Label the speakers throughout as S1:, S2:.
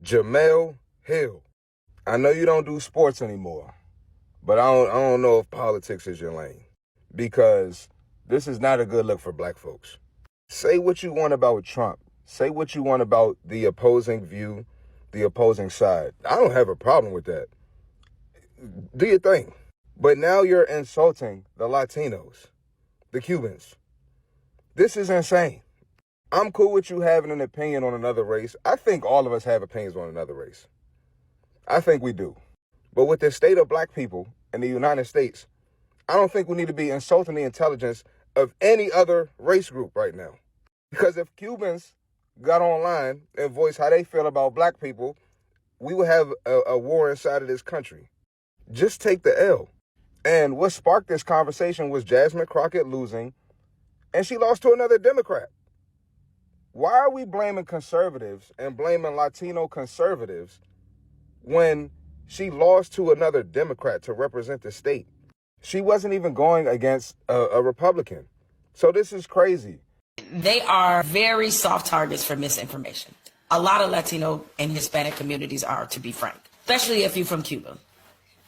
S1: Jemele Hill. I know you don't do sports anymore, but I don't know if politics is your lane, because this is not a good look for black folks. Say what you want about Trump. Say what you want about the opposing view, the opposing side. I don't have a problem with that. Do your thing. But now you're insulting the Latinos, the Cubans. This is insane. I'm cool with you having an opinion on another race. I think all of us have opinions on another race. I think we do. But with the state of black people in the United States, I don't think we need to be insulting the intelligence of any other race group right now. Because if Cubans got online and voiced how they feel about black people, we would have a war inside of this country. Just take the L. And what sparked this conversation was Jasmine Crockett losing, and she lost to another Democrat. Why are we blaming conservatives and blaming Latino conservatives when she lost to another Democrat to represent the state? She wasn't even going against a Republican. So this is crazy.
S2: They are very soft targets for misinformation. A lot of Latino and Hispanic communities are, to be frank, especially if you're from Cuba.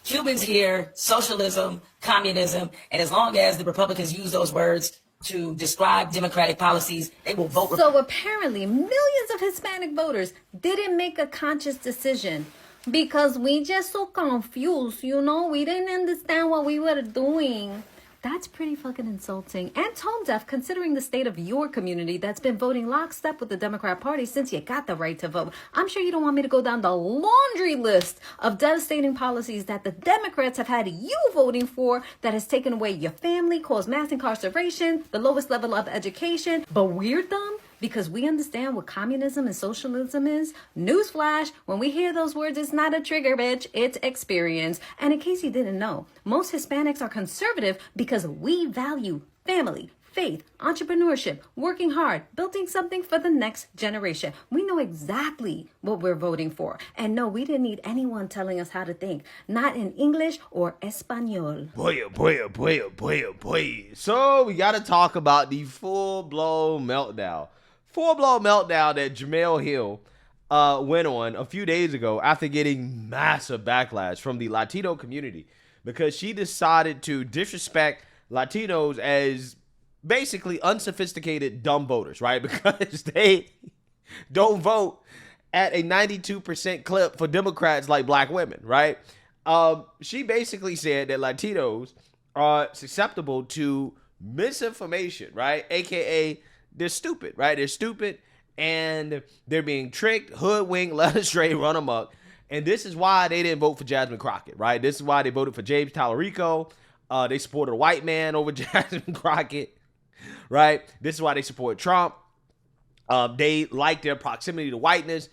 S2: Cubans hear socialism, communism, and as long as the Republicans use those words to describe democratic policies, they will vote.
S3: So apparently millions of Hispanic voters didn't make a conscious decision because we just so confused, we didn't understand what we were doing. That's pretty fucking insulting and tone deaf considering the state of your community that's been voting lockstep with the Democrat Party since you got the right to vote. I'm sure you don't want me to go down the laundry list of devastating policies that the Democrats have had you voting for that has taken away your family, caused mass incarceration, the lowest level of education. But we're dumb because we understand what communism and socialism is. Newsflash, when we hear those words, it's not a trigger, bitch. It's experience. And in case you didn't know, most Hispanics are conservative because we value family, faith, entrepreneurship, working hard, building something for the next generation. We know exactly what we're voting for. And no, we didn't need anyone telling us how to think. Not in English or Espanol.
S4: Boy. So we got to talk about the full-blown meltdown. Full-blown meltdown that Jemele Hill went on a few days ago after getting massive backlash from the Latino community because she decided to disrespect Latinos as basically unsophisticated dumb voters, right? Because they don't vote at a 92% clip for Democrats like black women, right? She basically said that Latinos are susceptible to misinformation, right? AKA they're stupid, right? They're stupid and they're being tricked, hoodwinked, led astray, run amok. And this is why they didn't vote for Jasmine Crockett, right? This is why they voted for James Talarico. They supported a white man over Jasmine Crockett, right? This is why they support Trump. They like their proximity to whiteness.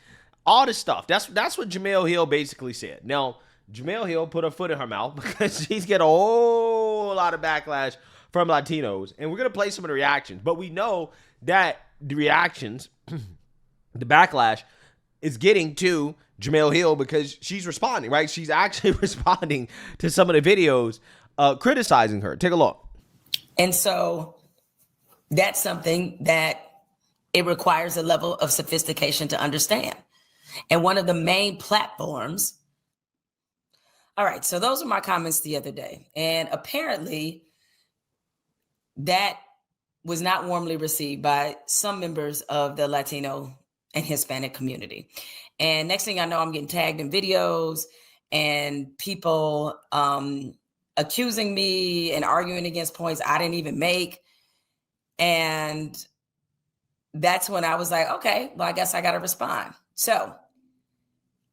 S4: All this stuff. That's what Jemele Hill basically said. Now, Jemele Hill put her foot in her mouth because she's getting a whole lot of backlash from Latinos. And we're going to play some of the reactions. But we know that the reactions, the backlash, is getting to Jemele Hill because she's responding, right? She's actually responding to some of the videos criticizing her. Take a look.
S2: And so that's something that it requires a level of sophistication to understand. And one of the main platforms. All right, so those are my comments the other day. And apparently that was not warmly received by some members of the Latino and Hispanic community. And next thing I know, I'm getting tagged in videos and people accusing me and arguing against points I didn't even make. And that's when I was like, okay, well, I guess I got to respond. So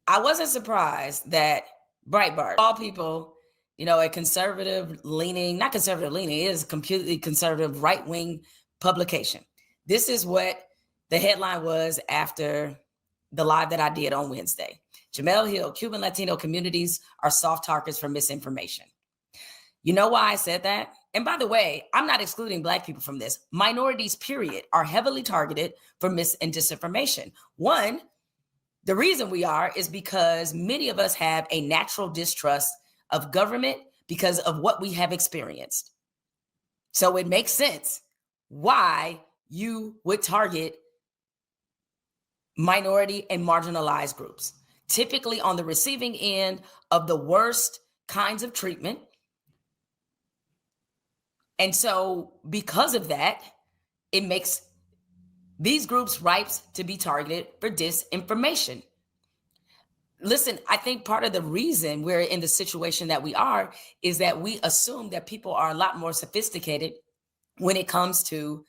S2: I wasn't surprised that Breitbart, all people, a conservative leaning, not conservative leaning, it is a completely conservative right-wing publication. This is what the headline was after the live that I did on Wednesday. Jemele Hill, Cuban Latino communities are soft targets for misinformation. You know why I said that? And by the way, I'm not excluding Black people from this. Minorities, period, are heavily targeted for mis and disinformation. One, the reason we are is because many of us have a natural distrust of government because of what we have experienced. So it makes sense why you would target minority and marginalized groups, typically on the receiving end of the worst kinds of treatment. And so because of that, it makes these groups ripe to be targeted for disinformation. Listen, I think part of the reason we're in the situation that we are is that we assume that people are a lot more sophisticated when it comes to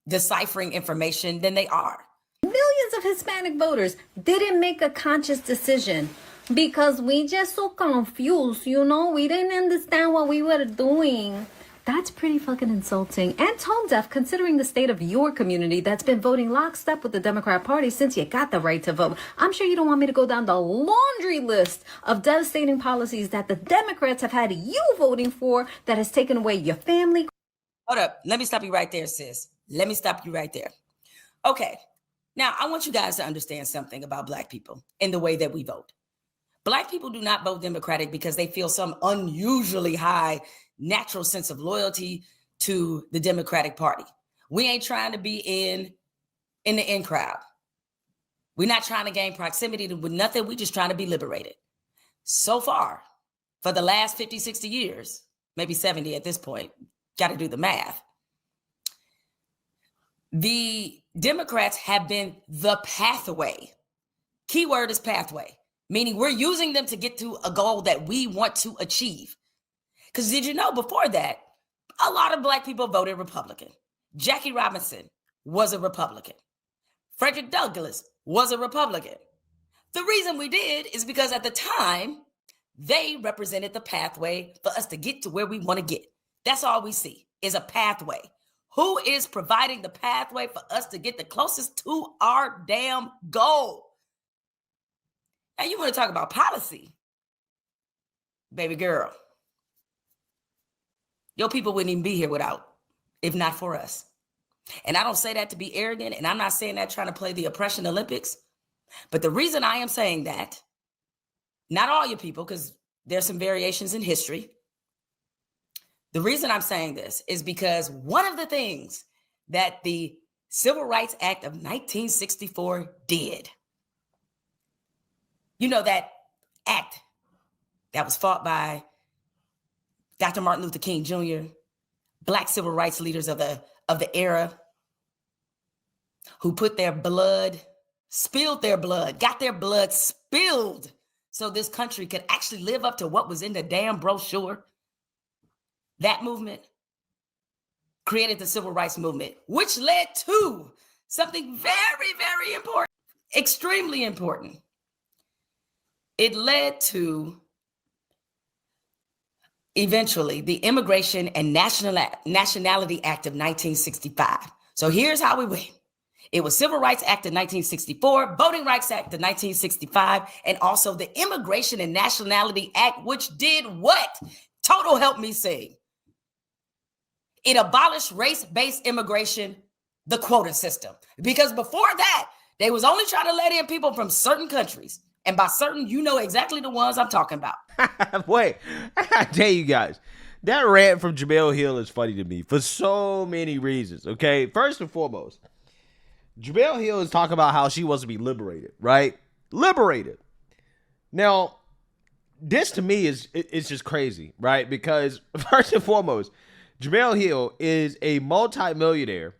S2: deciphering information than they are.
S3: Millions of Hispanic voters didn't make a conscious decision because we just so confused, you know? We didn't understand what we were doing. That's pretty fucking insulting and tone deaf considering the state of your community that's been voting lockstep with the Democrat Party since you got the right to vote. I'm sure you don't want me to go down the laundry list of devastating policies that the Democrats have had you voting for that has taken away your family.
S2: Hold up. Let me stop you right there, sis. Let me stop you right there. Okay. Now, I want you guys to understand something about Black people in the way that we vote. Black people do not vote Democratic because they feel some unusually high natural sense of loyalty to the Democratic Party. We ain't trying to be in the in crowd. We're not trying to gain proximity with nothing. We're just trying to be liberated. So far, for the last 50, 60 years, maybe 70 at this point, got to do the math. The Democrats have been the pathway. Keyword is pathway, meaning we're using them to get to a goal that we want to achieve. Because did you know before that, a lot of Black people voted Republican. Jackie Robinson was a Republican. Frederick Douglass was a Republican. The reason we did is because at the time, they represented the pathway for us to get to where we want to get. That's all we see is a pathway. Who is providing the pathway for us to get the closest to our damn goal? Now you want to talk about policy, baby girl. Your people wouldn't even be here if not for us. And I don't say that to be arrogant, and I'm not saying that trying to play the oppression Olympics. But the reason I am saying that, not all your people, because there's some variations in history. The reason I'm saying this is because one of the things that the Civil Rights Act of 1964 did, you know, that act that was fought by Dr. Martin Luther King Jr., Black civil rights leaders of the era, who put their blood, spilled their blood, got their blood spilled so this country could actually live up to what was in the damn brochure. That movement created the civil rights movement, which led to something very, very important, extremely important. It led to eventually the Immigration and Nationality Act of 1965. So here's how we went. It was Civil Rights Act of 1964, Voting Rights Act of 1965, and also the Immigration and Nationality Act, which did what? Total help me sing. It abolished race-based immigration, the quota system. Because before that, they was only trying to let in people from certain countries. And by certain, you know exactly the ones I'm talking about.
S4: Wait, I tell you guys, that rant from Jemele Hill is funny to me for so many reasons, okay? First and foremost, Jemele Hill is talking about how she wants to be liberated, right? Liberated. Now, this to me is just crazy, right? Because first and foremost, Jemele Hill is a multimillionaire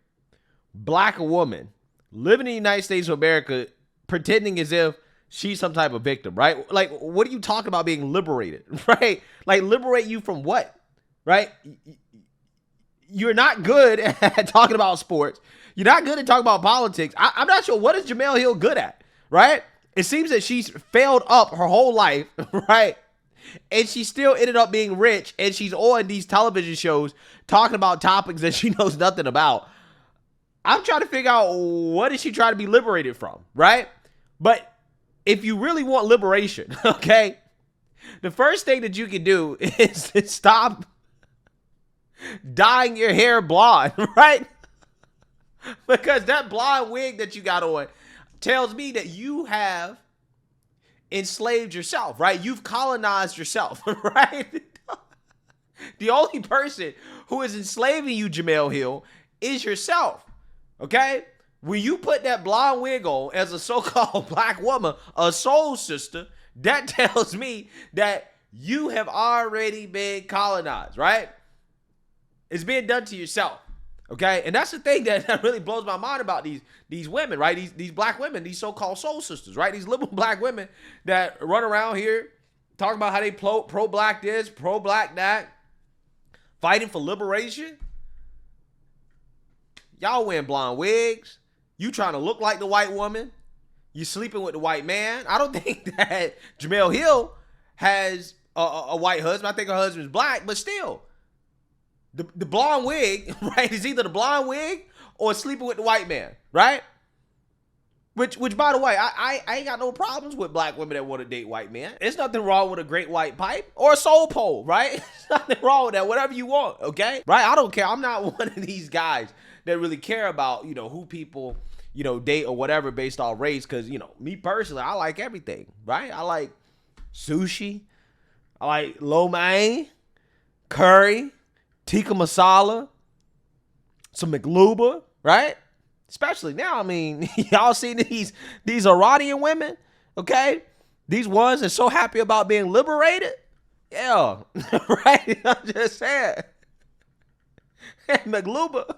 S4: Black woman living in the United States of America, pretending as if she's some type of victim, right? Like, what are you talking about being liberated, right? Like, liberate you from what, right? You're not good at talking about sports. You're not good at talking about politics. I'm not sure, what is Jemele Hill good at, right? It seems that she's failed up her whole life, right? And she still ended up being rich, and she's on these television shows talking about topics that she knows nothing about. I'm trying to figure out, what is she trying to be liberated from, right? But if you really want liberation, okay, the first thing that you can do is to stop dyeing your hair blonde, right? Because that blonde wig that you got on tells me that you have enslaved yourself, right? You've colonized yourself, right? The only person who is enslaving you, Jemele Hill, is yourself, okay? when you put that blonde wig on as a so-called black woman, a soul sister, that tells me that you have already been colonized, right? It's being done to yourself, okay? And that's the thing that really blows my mind about these women, right? These black women, these so-called soul sisters, right? These liberal black women that run around here talking about how they pro-black this, pro-black that, fighting for liberation. Y'all wearing blonde wigs. You trying to look like the white woman. You sleeping with the white man. I don't think that Jemele Hill has a white husband. I think her husband's black, but still. The blonde wig, right, is either the blonde wig or sleeping with the white man, right? Which by the way, I ain't got no problems with black women that want to date white men. There's nothing wrong with a great white pipe or a soul pole, right? There's nothing wrong with that. Whatever you want, okay? Right? I don't care. I'm not one of these guys that really care about, who people, date or whatever based on race. Because, me personally, I like everything, right? I like sushi. I like lo mein, curry, tikka masala, some McLuba, right? Especially now, I mean, y'all see these Iranian women, okay? These ones that so happy about being liberated. Yeah, right? I'm just saying. McLuba.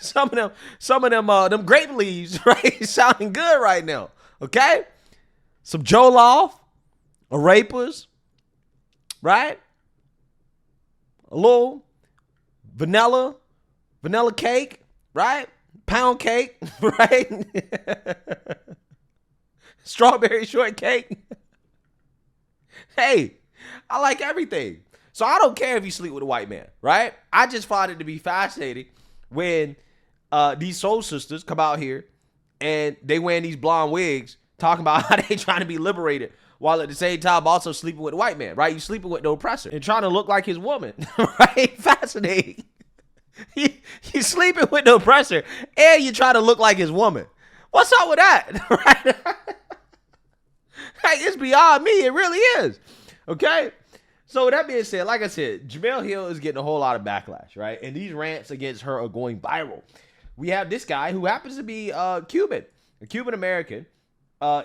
S4: Some of them grape leaves, right? Sounding good right now, okay? Some jollof, arepas, right? A little vanilla cake, right? Pound cake, right? Strawberry shortcake. Hey, I like everything. So I don't care if you sleep with a white man, right? I just find it to be fascinating when these soul sisters come out here and they wearing these blonde wigs talking about how they trying to be liberated while at the same time also sleeping with a white man, right? You sleeping with the oppressor and trying to look like his woman, right? Fascinating. You sleeping with the oppressor and you try to look like his woman. What's up with that? Right? Like, it's beyond me. It really is. Okay? So with that being said, like I said, Jemele Hill is getting a whole lot of backlash, right? And these rants against her are going viral. We have this guy who happens to be Cuban, a Cuban American.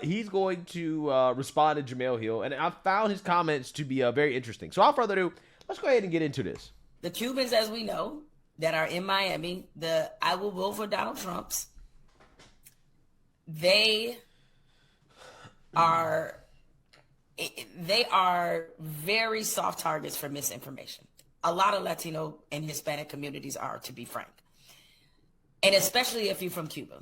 S4: He's going to respond to Jemele Hill, and I found his comments to be very interesting. So without further ado, let's go ahead and get into this.
S2: The Cubans, as we know, that are in Miami, the I will vote for Donald Trumps, they are very soft targets for misinformation. A lot of Latino and Hispanic communities are, to be frank. And especially if you're from Cuba.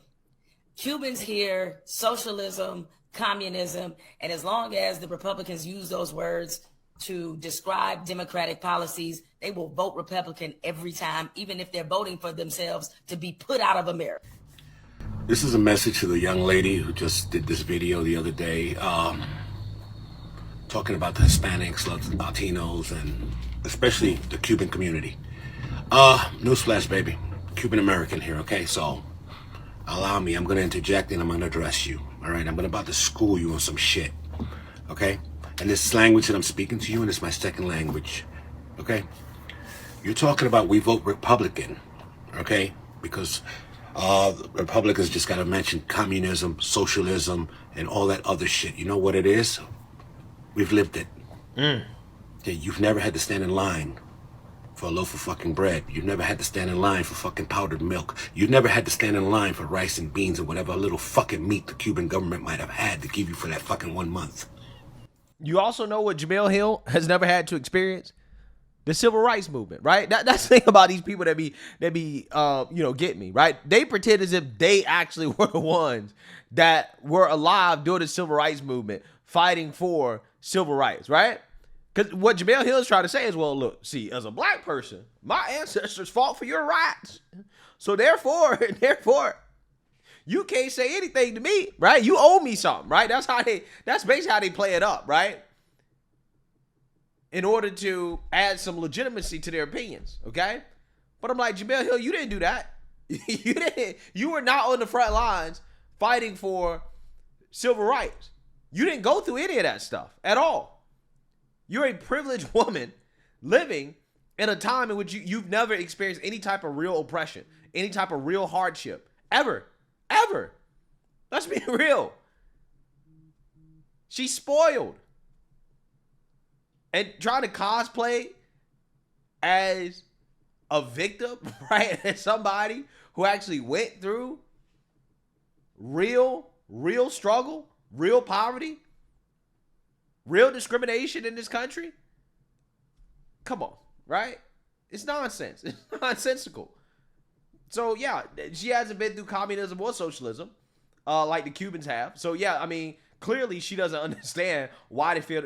S2: Cubans hear socialism, communism, and as long as the Republicans use those words to describe democratic policies, they will vote Republican every time, even if they're voting for themselves to be put out of America.
S5: This is a message to the young lady who just did this video the other day, talking about the Hispanics, Latinos, and especially the Cuban community. Newsflash, baby. Cuban American here, okay? So, allow me. I'm going to interject and I'm going to address you, all right? I'm about to school you on some shit, okay? And this language that I'm speaking to you, and it's my second language, okay? You're talking about we vote Republican, okay? Because Republicans just got to mention communism, socialism, and all that other shit. You know what it is? We've lived it. Okay, you've never had to stand in line for a loaf of fucking bread. You've never had to stand in line for fucking powdered milk. You've never had to stand in line for rice and beans or whatever little fucking meat the Cuban government might have had to give you for that fucking 1 month.
S4: You also know what Jemele Hill has never had to experience? The civil rights movement, right? That's the thing about these people that be getting me, right? They pretend as if they actually were the ones that were alive during the civil rights movement, fighting for civil rights, right? Because what Jemele Hill is trying to say is, well, look, see, as a black person, my ancestors fought for your rights. So therefore, you can't say anything to me, right? You owe me something, right? That's basically how they play it up, right? In order to add some legitimacy to their opinions, okay? But I'm like, Jemele Hill, you didn't do that. You were not on the front lines fighting for civil rights. You didn't go through any of that stuff at all. You're a privileged woman living in a time in which you've never experienced any type of real oppression, any type of real hardship Ever. Ever. Let's be real. She's spoiled. And trying to cosplay as a victim, right? As somebody who actually went through real struggle, real poverty, real discrimination in this country. Come on, right? It's nonsense. It's nonsensical. So yeah, she hasn't been through communism or socialism like the Cubans have. So yeah, I mean, clearly she doesn't understand why they feel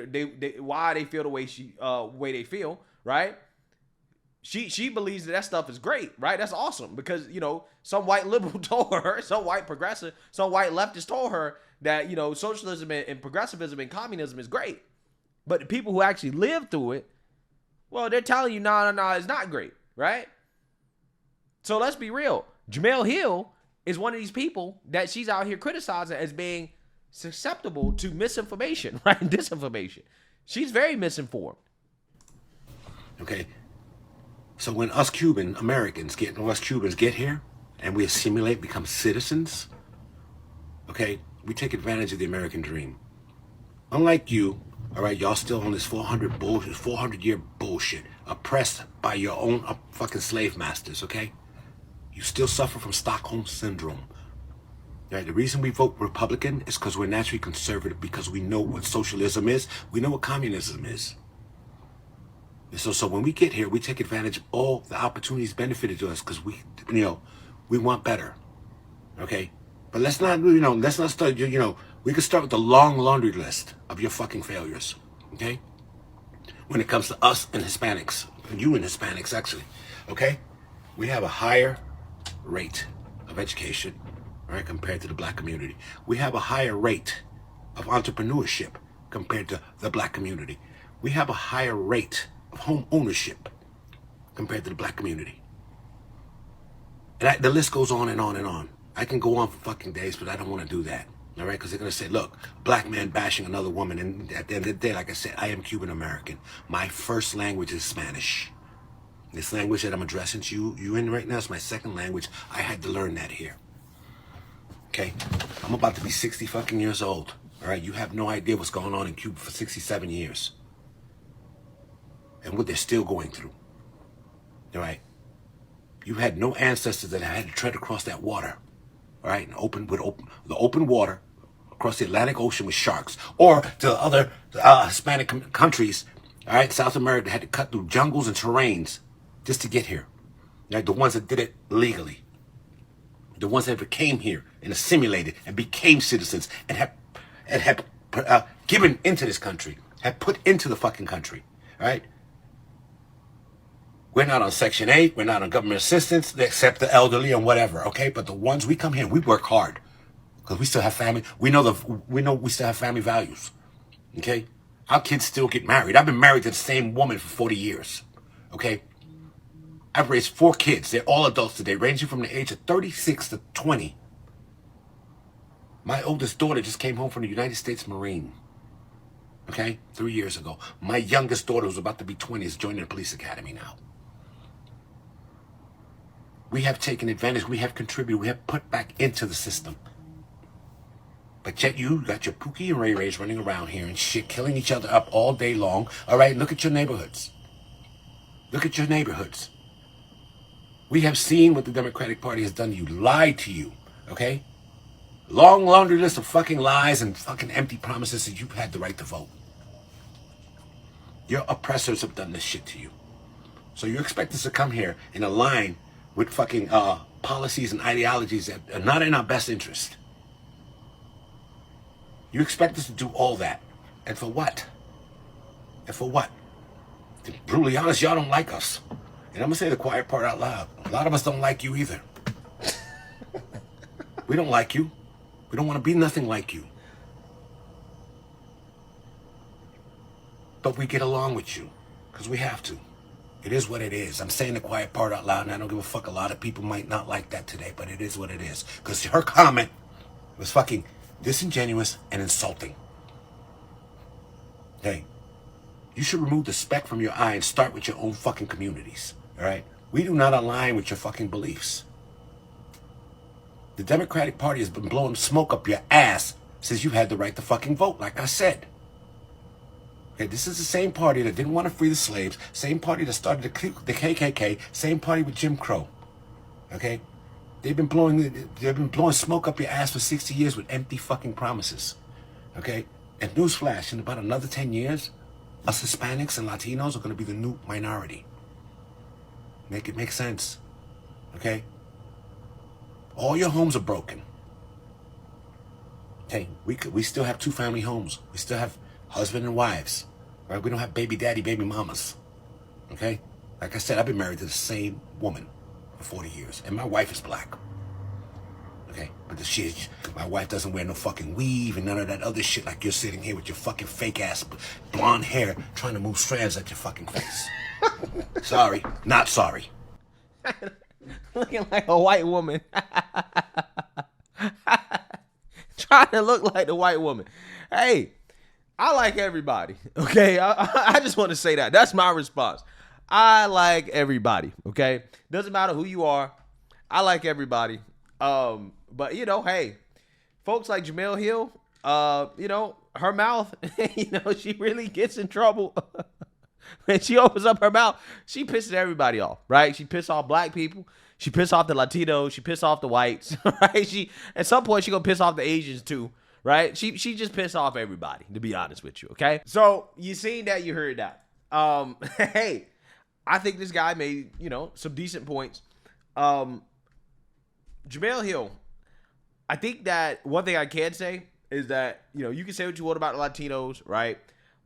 S4: why they feel the way they feel, right? She believes that stuff is great, right? That's awesome because, you know, some white liberal told her, some white progressive, some white leftist told her that, you know, socialism and progressivism and communism is great. But the people who actually live through it, well, they're telling you, no, it's not great, right? So let's be real. Jemele Hill is one of these people that she's out here criticizing as being susceptible to misinformation, right? Disinformation. She's very misinformed.
S5: Okay. So when us Cuban Americans us Cubans get here and we assimilate, become citizens, okay, we take advantage of the American dream. Unlike you, all right, y'all still on this 400-year bullshit, oppressed by your own fucking slave masters, okay? You still suffer from Stockholm Syndrome. Right? The reason we vote Republican is because we're naturally conservative, because we know what socialism is, we know what communism is. And so when we get here, we take advantage of all the opportunities benefited to us because we want better, okay? But let's not start, we can start with the long laundry list of your fucking failures, okay? When it comes to us and Hispanics, you and Hispanics actually, okay? We have a higher rate of education, right, compared to the black community. We have a higher rate of entrepreneurship compared to the black community. We have a higher rate of home ownership compared to the black community. And the list goes on and on and on. I can go on for fucking days, but I don't want to do that. All right, because they're going to say, look, black man bashing another woman. And at the end of the day, like I said, I am Cuban American. My first language is Spanish. This language that I'm addressing to you in right now is my second language. I had to learn that here. Okay? I'm about to be 60 fucking years old. All right? You have no idea what's going on in Cuba for 67 years. And what they're still going through. All right? You had no ancestors that had to tread across that water. All right? And the open water across the Atlantic Ocean with sharks. Or to other Hispanic countries, all right, South America, had to cut through jungles and terrains just to get here. Like the ones that did it legally. The ones that came here and assimilated and became citizens and have given into this country, have put into the fucking country. All right? We're not on Section 8. We're not on government assistance, except the elderly and whatever, okay? But the ones we come here, we work hard because we still have family. We know we still have family values, okay? Our kids still get married. I've been married to the same woman for 40 years, okay? I've raised 4 kids. They're all adults today, ranging from the age of 36 to 20. My oldest daughter just came home from the United States Marine, okay? 3 years ago. My youngest daughter, who's about to be 20, is joining the police academy now. We have taken advantage. We have contributed. We have put back into the system. But yet you got your Pookie and Ray Rays running around here and shit, killing each other up all day long. All right, look at your neighborhoods. Look at your neighborhoods. We have seen what the Democratic Party has done to you, lied to you, okay? Long laundry list of fucking lies and fucking empty promises that you've had the right to vote. Your oppressors have done this shit to you. So you expect us to come here and align with fucking policies and ideologies that are not in our best interest. You expect us to do all that. And for what? And for what? To be brutally honest, y'all don't like us. And I'm going to say the quiet part out loud. A lot of us don't like you either. We don't like you. We don't want to be nothing like you. But we get along with you. Because we have to. It is what it is. I'm saying the quiet part out loud, and I don't give a fuck. A lot of people might not like that today, but it is what it is. Because her comment was fucking disingenuous and insulting. Hey, you should remove the speck from your eye and start with your own fucking communities. All right? We do not align with your fucking beliefs. The Democratic Party has been blowing smoke up your ass since you had the right to fucking vote, like I said. Okay, this is the same party that didn't want to free the slaves, same party that started the KKK, same party with Jim Crow. Okay? They've been blowing smoke up your ass for 60 years with empty fucking promises. Okay? And newsflash, in about another 10 years, us Hispanics and Latinos are going to be the new minority. Make it make sense. Okay? All your homes are broken. Okay? We still have 2-family homes. We still have husband and wives. Right? We don't have baby daddy, baby mamas. Okay? Like I said, I've been married to the same woman for 40 years. And my wife is black. Okay? But my wife doesn't wear no fucking weave and none of that other shit like you're sitting here with your fucking fake ass blonde hair trying to move strands at your fucking face. Sorry. Not sorry.
S4: Looking like a white woman. Trying to look like the white woman. Hey, I like everybody. Okay? I just want to say that. That's my response. I like everybody. Okay? Doesn't matter who you are. I like everybody. But hey, folks like Jemele Hill, her mouth, she really gets in trouble. When she opens up her mouth, she pisses everybody off, right? She pisses off black people. She pisses off the Latinos. She pisses off the whites, right? At some point, she gonna piss off the Asians too, right? She just pissed off everybody, to be honest with you, okay? So you seen that, you heard that. Hey, I think this guy made, some decent points. Jemele Hill, I think that one thing I can say is that, you can say what you want about the Latinos, right?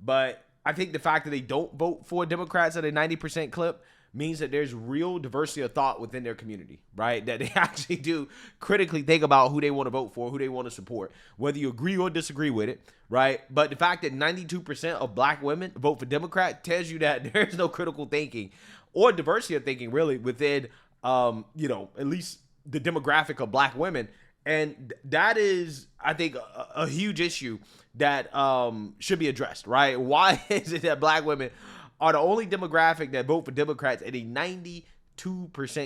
S4: But I think the fact that they don't vote for Democrats at a 90% clip means that there's real diversity of thought within their community, right? That they actually do critically think about who they want to vote for, who they want to support, whether you agree or disagree with it, right? But the fact that 92% of black women vote for Democrat tells you that there's no critical thinking or diversity of thinking really within, at least the demographic of black women. And that is, I think, a huge issue that should be addressed, right? Why is it that black women are the only demographic that vote for Democrats at a 92%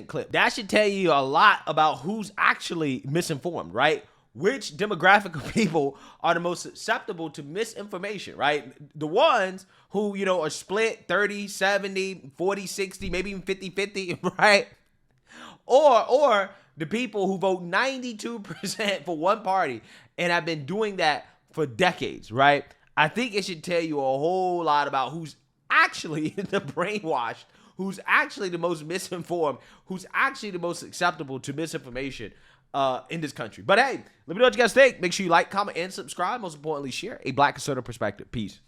S4: clip? That should tell you a lot about who's actually misinformed, right? Which demographic of people are the most susceptible to misinformation, right? The ones who, are split 30, 70, 40, 60, maybe even 50-50, right? Or the people who vote 92% for one party and have been doing that for decades, right? I think it should tell you a whole lot about who's actually the brainwashed, who's actually the most misinformed, who's actually the most acceptable to misinformation in this country. But hey, let me know what you guys think. Make sure you like, comment, and subscribe. Most importantly, share a black conservative perspective. Peace.